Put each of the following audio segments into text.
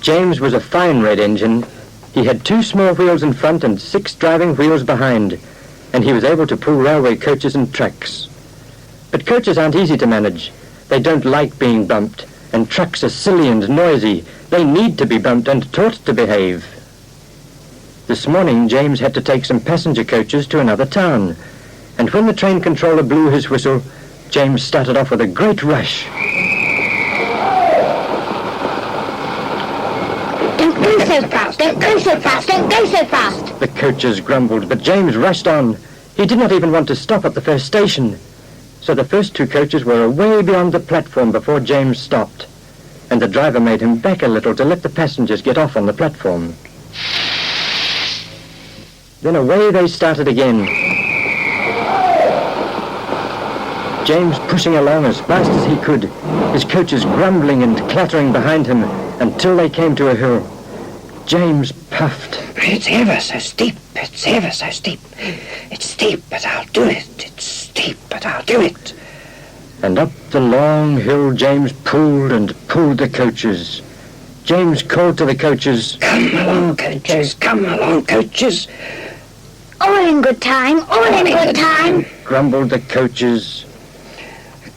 James was a fine red engine. He had 2 small wheels in front and 6 driving wheels behind, and he was able to pull railway coaches and tracks. But coaches aren't easy to manage. They don't like being bumped, and trucks are silly and noisy. They need to be bumped and taught to behave. This morning, James had to take some passenger coaches to another town, and when the train controller blew his whistle, James started off with a great rush. Don't go so fast, don't go so fast, don't go so fast. The coaches grumbled, but James rushed on. He did not even want to stop at the first station. So the first 2 coaches were away beyond the platform before James stopped, and the driver made him back a little to let the passengers get off on the platform. Then away they started again. James pushing along as fast as he could, his coaches grumbling and clattering behind him until they came to a hill. James puffed. It's ever so steep, it's ever so steep. It's steep, but I'll do it. It's steep, but I'll do it. And up the long hill James pulled and pulled the coaches. James called to the coaches, "Come along, coaches, come along, coaches." All in good time, all in good time. Grumbled the coaches.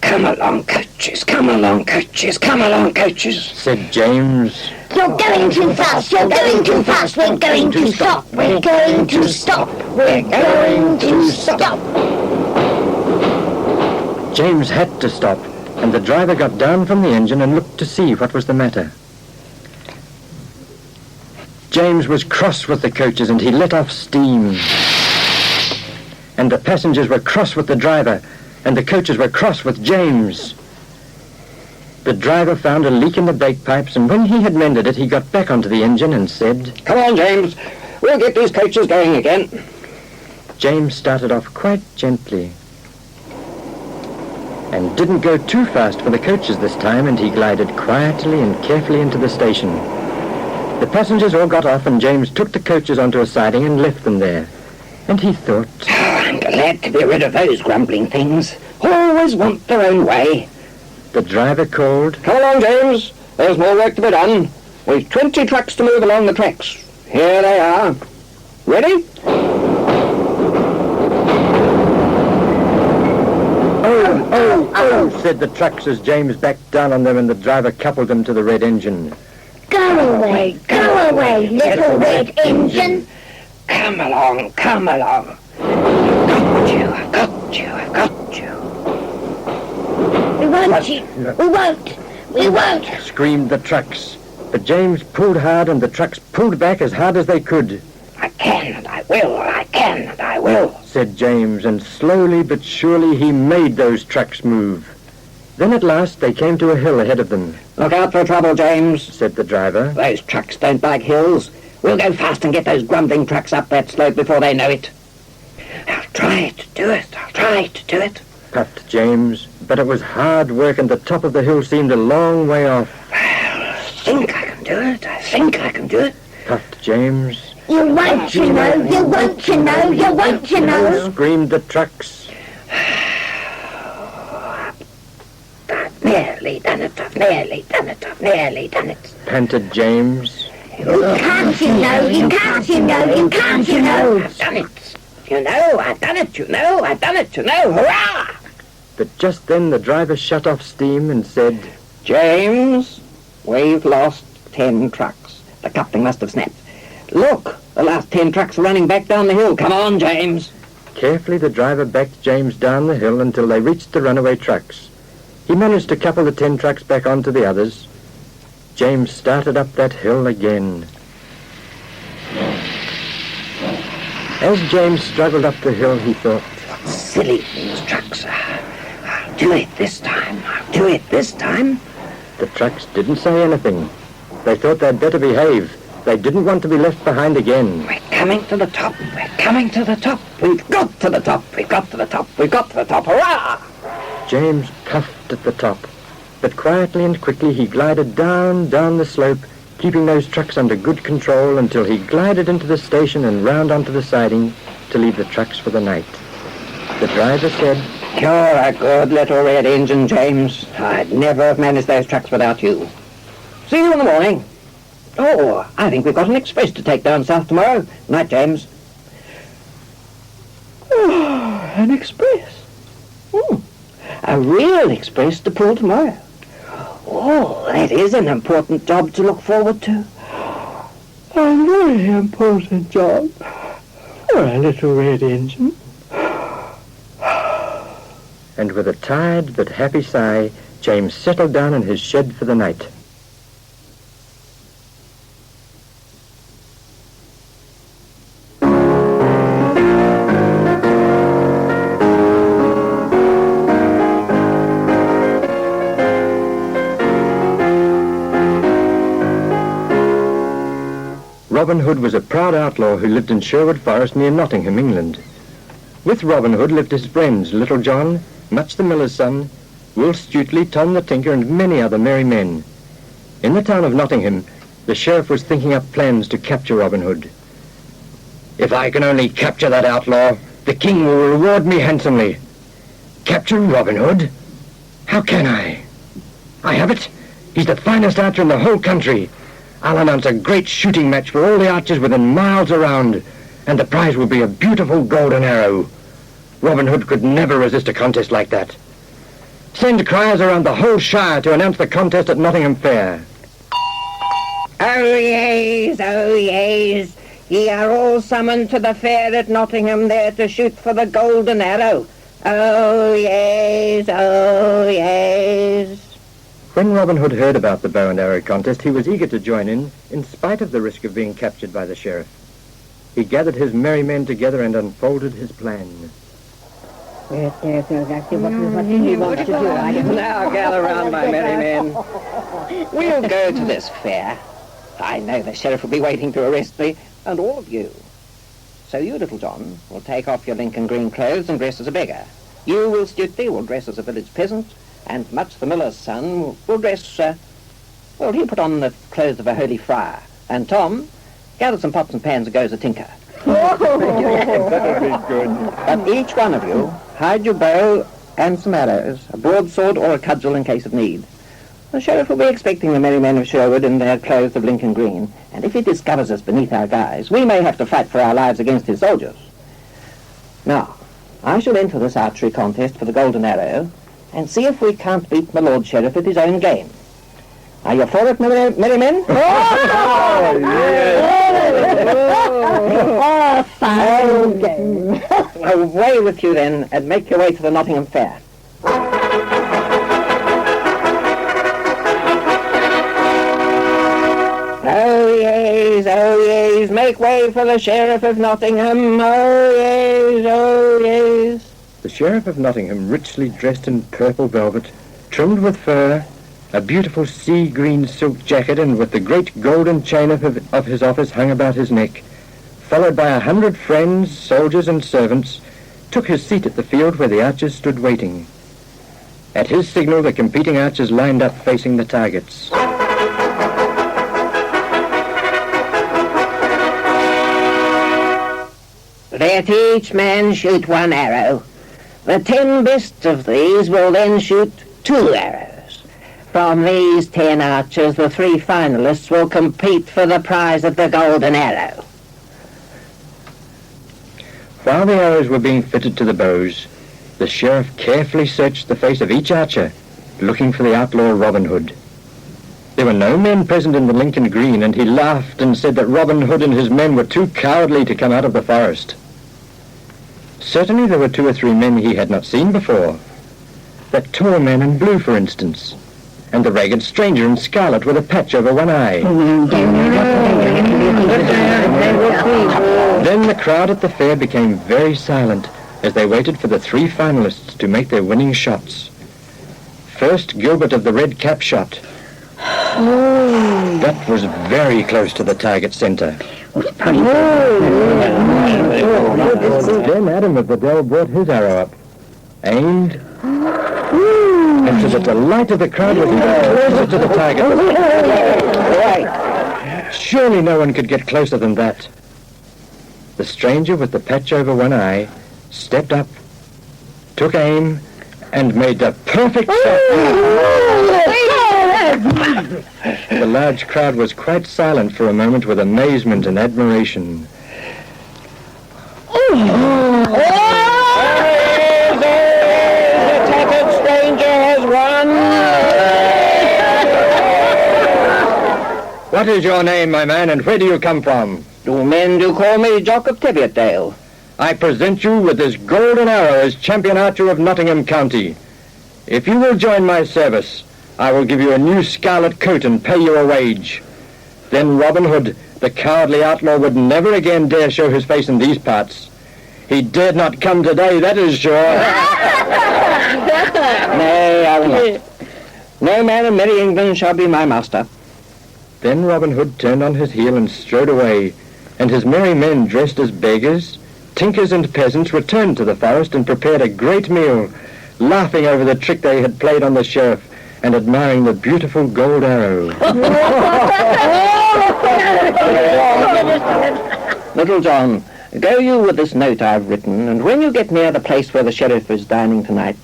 "Come along, coaches, come along, coaches, come along, coaches," said James. You're going too fast, you're going too fast. We're going to stop, we're going to stop. We're going to stop. James had to stop, and the driver got down from the engine and looked to see what was the matter. James was cross with the coaches and he let off steam. And the passengers were cross with the driver, and the coaches were cross with James. The driver found a leak in the brake pipes, and when he had mended it, he got back onto the engine and said, "Come on, James, we'll get these coaches going again." James started off quite gently and didn't go too fast for the coaches this time, and he glided quietly and carefully into the station. The passengers all got off, and James took the coaches onto a siding and left them there. And he thought, "I'm glad to be rid of those grumbling things. Always want their own way." The driver called, "Come along, James. There's more work to be done. We've 20 trucks to move along the tracks. Here they are. Ready?" Oh, said the trucks as James backed down on them and the driver coupled them to the red engine. Go away, little red engine. "Come along, come along. Got you, I've got you, I've got you." We won't, we won't. Screamed the trucks. But James pulled hard and the trucks pulled back as hard as they could. "I can and I will, I can and I will," said James, and slowly but surely he made those trucks move. Then at last they came to a hill ahead of them. "Look out for trouble, James," said the driver. "Those trucks don't like hills. We'll go fast and get those grumbling trucks up that slope before they know it." "I'll try to do it, I'll try to do it," puffed James, but it was hard work and the top of the hill seemed a long way off. "I think I can do it, I think I can do it," puffed James. You won't, you know, you won't, you know, you won't, you know. Screamed the trucks. "I've nearly done it, I've nearly done it, I've nearly done it," panted James. You can't, you know, you can't, you know, you can't, you know. "I've done it, you know, I've done it, you know, I've done it, you know, hurrah!" But just then the driver shut off steam and said, "James, we've lost 10 trucks. The coupling must have snapped. Look, the last 10 trucks are running back down the hill. Come on, James." Carefully the driver backed James down the hill until they reached the runaway trucks. He managed to couple the 10 trucks back onto the others. James started up that hill again. As James struggled up the hill, he thought, "What silly these trucks are. I'll do it this time, I'll do it this time." The trucks didn't say anything. They thought they'd better behave. They didn't want to be left behind again. "We're coming to the top, we're coming to the top. We've got to the top, we've got to the top, we've got to the top, hurrah!" James puffed at the top, but quietly and quickly he glided down the slope, keeping those trucks under good control until he glided into the station and round onto the siding to leave the trucks for the night. The driver said, "You're a good little red engine, James. I'd never have managed those trucks without you. See you in the morning." Oh, I think we've got an express to take down south tomorrow. Night, James. Oh, an express. A real express to pull tomorrow. Oh, that is an important job to look forward to. A very important job for a little red engine. And with a tired but happy sigh, James settled down in his shed for the night. Robin Hood was a proud outlaw who lived in Sherwood Forest near Nottingham, England. With Robin Hood lived his friends, Little John, Much the Miller's Son, Will Stutely, Tom the Tinker, and many other merry men. In the town of Nottingham, the sheriff was thinking up plans to capture Robin Hood. "If I can only capture that outlaw, the king will reward me handsomely." "Capture Robin Hood? How can I? I have it. He's the finest archer in the whole country. I'll announce a great shooting match for all the archers within miles around, and the prize will be a beautiful golden arrow. Robin Hood could never resist a contest like that. Send criers around the whole shire to announce the contest at Nottingham Fair." Oh, yes, ye are all summoned to the fair at Nottingham there to shoot for the golden arrow. Oh, yes. When Robin Hood heard about the bow and arrow contest, he was eager to join in spite of the risk of being captured by the sheriff. He gathered his merry men together and unfolded his plan. Now gather round, my merry men. We'll go to this fair. I know the sheriff will be waiting to arrest me, and all of you. So you, Little John, will take off your Lincoln green clothes and dress as a beggar. You, Will Stutely, will dress as a village peasant, and Much the Miller's Son will dress, he'll put on the clothes of a holy friar. And Tom, gather some pots and pans and go as a tinker. That'll be good. But each one of you, hide your bow and some arrows, a broadsword or a cudgel in case of need. The sheriff will be expecting the merry men of Sherwood in their clothes of Lincoln green, and if he discovers us beneath our guise, we may have to fight for our lives against his soldiers. Now, I shall enter this archery contest for the golden arrow, and see if we can't beat my Lord Sheriff at his own game. Are you for it, merry men? Oh, fine game. Away with you then, and make your way to the Nottingham Fair. Oh yes, make way for the Sheriff of Nottingham. Oh yes. The Sheriff of Nottingham, richly dressed in purple velvet, trimmed with fur, a beautiful sea green silk jacket, and with the great golden chain of his office hung about his neck, followed by 100 friends, soldiers, and servants, took his seat at the field where the archers stood waiting. At his signal, the competing archers lined up facing the targets. Let each man shoot one arrow. The 10 best of these will then shoot 2 arrows. From these 10 archers, the 3 finalists will compete for the prize of the golden arrow. While the arrows were being fitted to the bows, the sheriff carefully searched the face of each archer, looking for the outlaw Robin Hood. There were no men present in the Lincoln Green, and he laughed and said that Robin Hood and his men were too cowardly to come out of the forest. Certainly there were 2 or 3 men he had not seen before. That tall man in blue, for instance, and the ragged stranger in scarlet with a patch over one eye. Then the crowd at the fair became very silent as they waited for the 3 finalists to make their winning shots. First, Gilbert of the red cap shot. That was very close to the target center. Then Adam of the Dell brought his arrow up, aimed, and to the delight of the crowd was even closer to the target. Surely no one could get closer than that. The stranger with the patch over one eye stepped up, took aim, and made the perfect shot. The large crowd was quite silent for a moment with amazement and admiration. The tattered stranger has won! What is your name, my man, and where do you come from? Do men do call me Jock of Teviotdale? I present you with this golden arrow as champion archer of Nottingham County. If you will join my service, I will give you a new scarlet coat and pay you a wage. Then Robin Hood, the cowardly outlaw, would never again dare show his face in these parts. He dared not come today, that is sure. Nay, I will not. No man in merry England shall be my master. Then Robin Hood turned on his heel and strode away, and his merry men dressed as beggars, tinkers and peasants returned to the forest and prepared a great meal, laughing over the trick they had played on the sheriff and admiring the beautiful gold arrow. Little John, go you with this note I've written, and when you get near the place where the sheriff is dining tonight,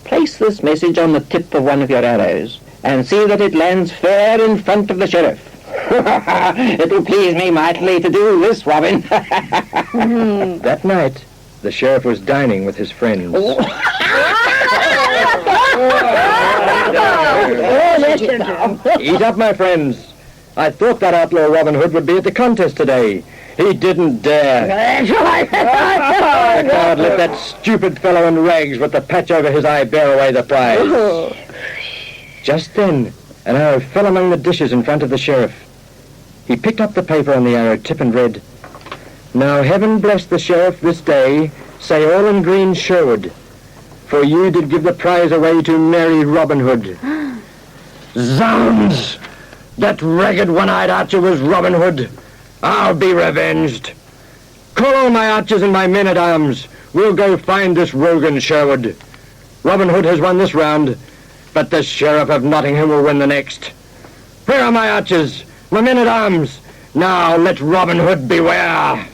place this message on the tip of one of your arrows, and see that it lands fair in front of the sheriff. It'll please me mightily to do this, Robin. That night, the sheriff was dining with his friends. Eat up, my friends. I thought that outlaw Robin Hood would be at the contest today. He didn't dare. The crowd let that stupid fellow in rags with the patch over his eye bear away the prize. Just then, an arrow fell among the dishes in front of the sheriff. He picked up the paper on the arrow tip and read, "Now heaven bless the sheriff this day, say all in green Sherwood, for you did give the prize away to merry Robin Hood." Zounds! That ragged one-eyed archer was Robin Hood. I'll be revenged. Call all my archers and my men-at-arms. We'll go find this rogue in Sherwood. Robin Hood has won this round, but the Sheriff of Nottingham will win the next. Where are my archers? My men-at-arms? Now let Robin Hood beware.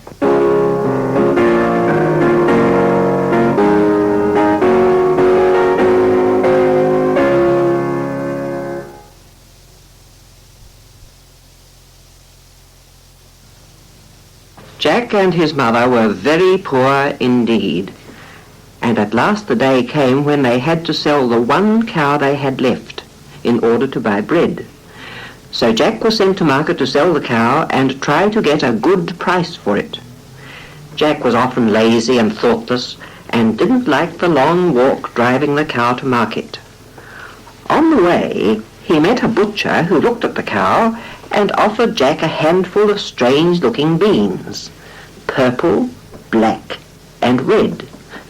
Jack and his mother were very poor indeed, and at last the day came when they had to sell the one cow they had left in order to buy bread. So Jack was sent to market to sell the cow and try to get a good price for it. Jack was often lazy and thoughtless and didn't like the long walk driving the cow to market. On the way, he met a butcher who looked at the cow and offered Jack a handful of strange-looking beans, purple, black, and red,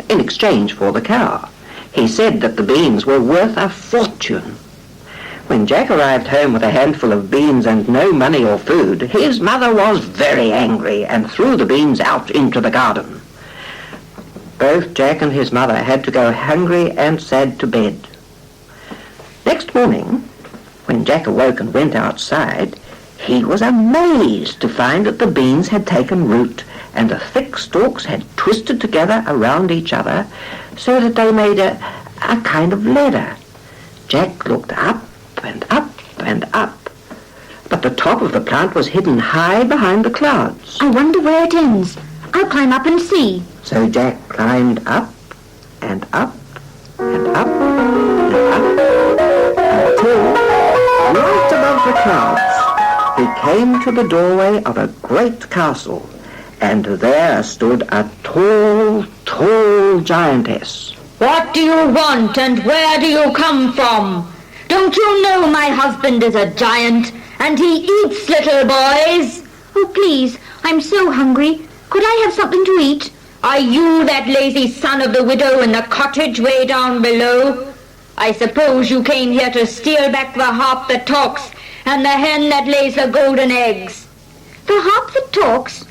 in exchange for the cow. He said that the beans were worth a fortune. When Jack arrived home with a handful of beans and no money or food, his mother was very angry and threw the beans out into the garden. Both Jack and his mother had to go hungry and sad to bed. Next morning, when Jack awoke and went outside, he was amazed to find that the beans had taken root and the thick stalks had twisted together around each other so that they made a kind of ladder. Jack looked up and up and up, but the top of the plant was hidden high behind the clouds. I wonder where it ends. I'll climb up and see. So Jack climbed up and up and up and up until, right above the clouds, he came to the doorway of a great castle, and there stood a tall, tall giantess. What do you want and where do you come from? Don't you know my husband is a giant and he eats little boys? Oh, please, I'm so hungry. Could I have something to eat? Are you that lazy son of the widow in the cottage way down below? I suppose you came here to steal back the harp that talks and the hen that lays the golden eggs. The harp that talks?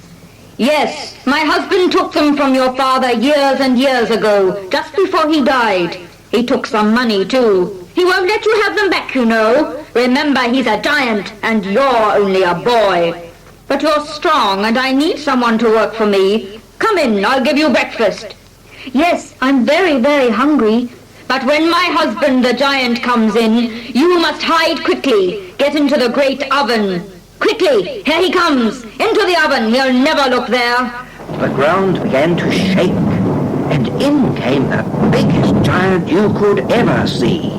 Yes, my husband took them from your father years and years ago, just before he died. He took some money, too. He won't let you have them back, you know. Remember, he's a giant, and you're only a boy. But you're strong, and I need someone to work for me. Come in, I'll give you breakfast. Yes, I'm very, very hungry. But when my husband, the giant, comes in, you must hide quickly. Get into the great oven. Quickly, here he comes. Into the oven. He'll never look there. The ground began to shake, and in came the biggest giant you could ever see.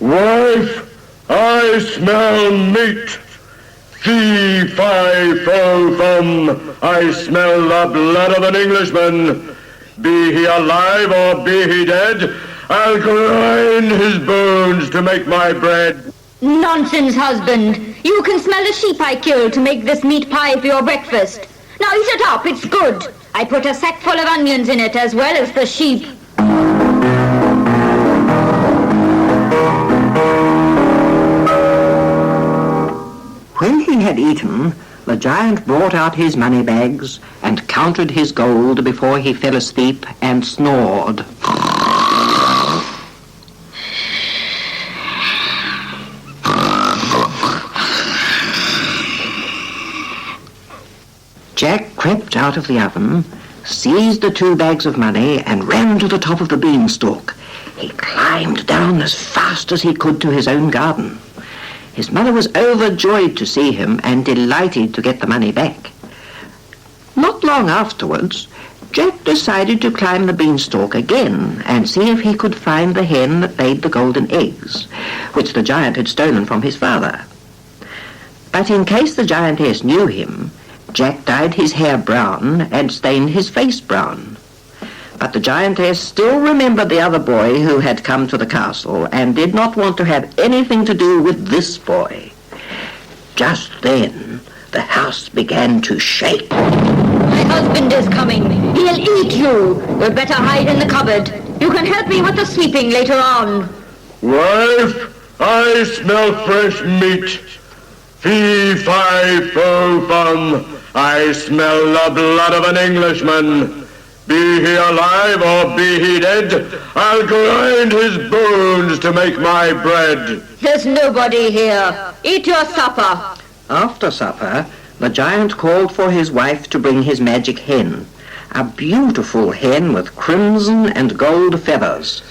Wife, I smell meat. Fee, fi, fo, fum. I smell the blood of an Englishman. Be he alive or be he dead, I'll grind his bones to make my bread. Nonsense, husband. You can smell the sheep I killed to make this meat pie for your breakfast. Now eat it up, it's good. I put a sack full of onions in it as well as the sheep. When he had eaten, the giant brought out his money bags and counted his gold before he fell asleep and snored. Jack crept out of the oven, seized the 2 bags of money, and ran to the top of the beanstalk. He climbed down as fast as he could to his own garden. His mother was overjoyed to see him and delighted to get the money back. Not long afterwards, Jack decided to climb the beanstalk again and see if he could find the hen that laid the golden eggs, which the giant had stolen from his father. But in case the giantess knew him, Jack dyed his hair brown and stained his face brown. But the giantess still remembered the other boy who had come to the castle and did not want to have anything to do with this boy. Just then, the house began to shake. My husband is coming. He'll eat you. You'd better hide in the cupboard. You can help me with the sweeping later on. Wife, I smell fresh meat. Fee, fi, fo, fum. I smell the blood of an Englishman. Be he alive or be he dead, I'll grind his bones to make my bread. There's nobody here. Eat your supper. After supper, the giant called for his wife to bring his magic hen, a beautiful hen with crimson and gold feathers.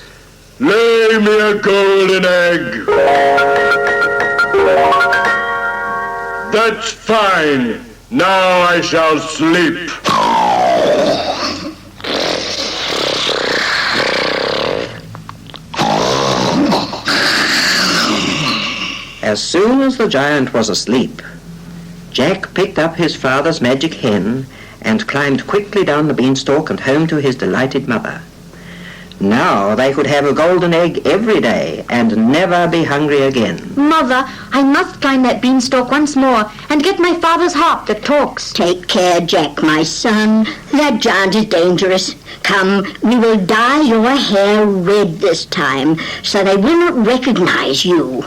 Lay me a golden egg. That's fine. Now I shall sleep. As soon as the giant was asleep, Jack picked up his father's magic hen and climbed quickly down the beanstalk and home to his delighted mother. Now they could have a golden egg every day and never be hungry again. Mother, I must climb that beanstalk once more and get my father's harp that talks. Take care, Jack, my son. That giant is dangerous. Come, we will dye your hair red this time, so they will not recognize you.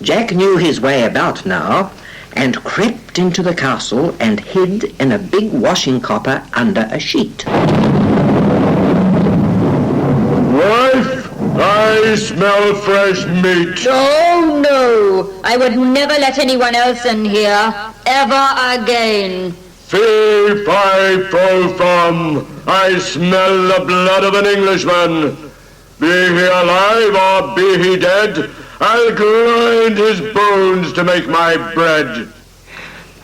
Jack knew his way about now and crept into the castle and hid in a big washing copper under a sheet. Wife, I smell fresh meat. Oh, no. I would never let anyone else in here, ever again. Fee, fi, fo, fum. I smell the blood of an Englishman. Be he alive or be he dead, I'll grind his bones to make my bread.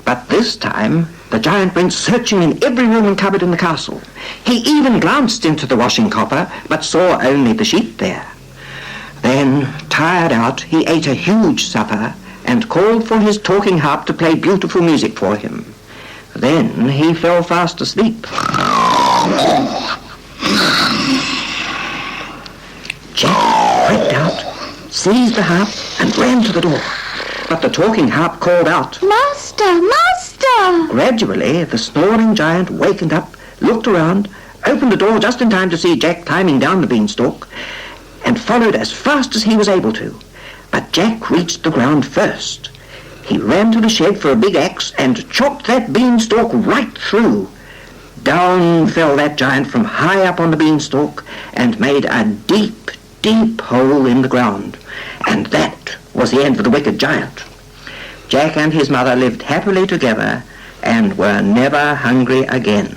But this time, the giant went searching in every room and cupboard in the castle. He even glanced into the washing copper, but saw only the sheet there. Then, tired out, he ate a huge supper and called for his talking harp to play beautiful music for him. Then he fell fast asleep. Jack crept out, seized the harp, and ran to the door. But the talking harp called out, Master, master! Gradually, the snoring giant wakened up, looked around, opened the door just in time to see Jack climbing down the beanstalk, and followed as fast as he was able to. But Jack reached the ground first. He ran to the shed for a big axe and chopped that beanstalk right through. Down fell that giant from high up on the beanstalk and made a deep, deep hole in the ground. And that was the end of the wicked giant. Jack and his mother lived happily together and were never hungry again.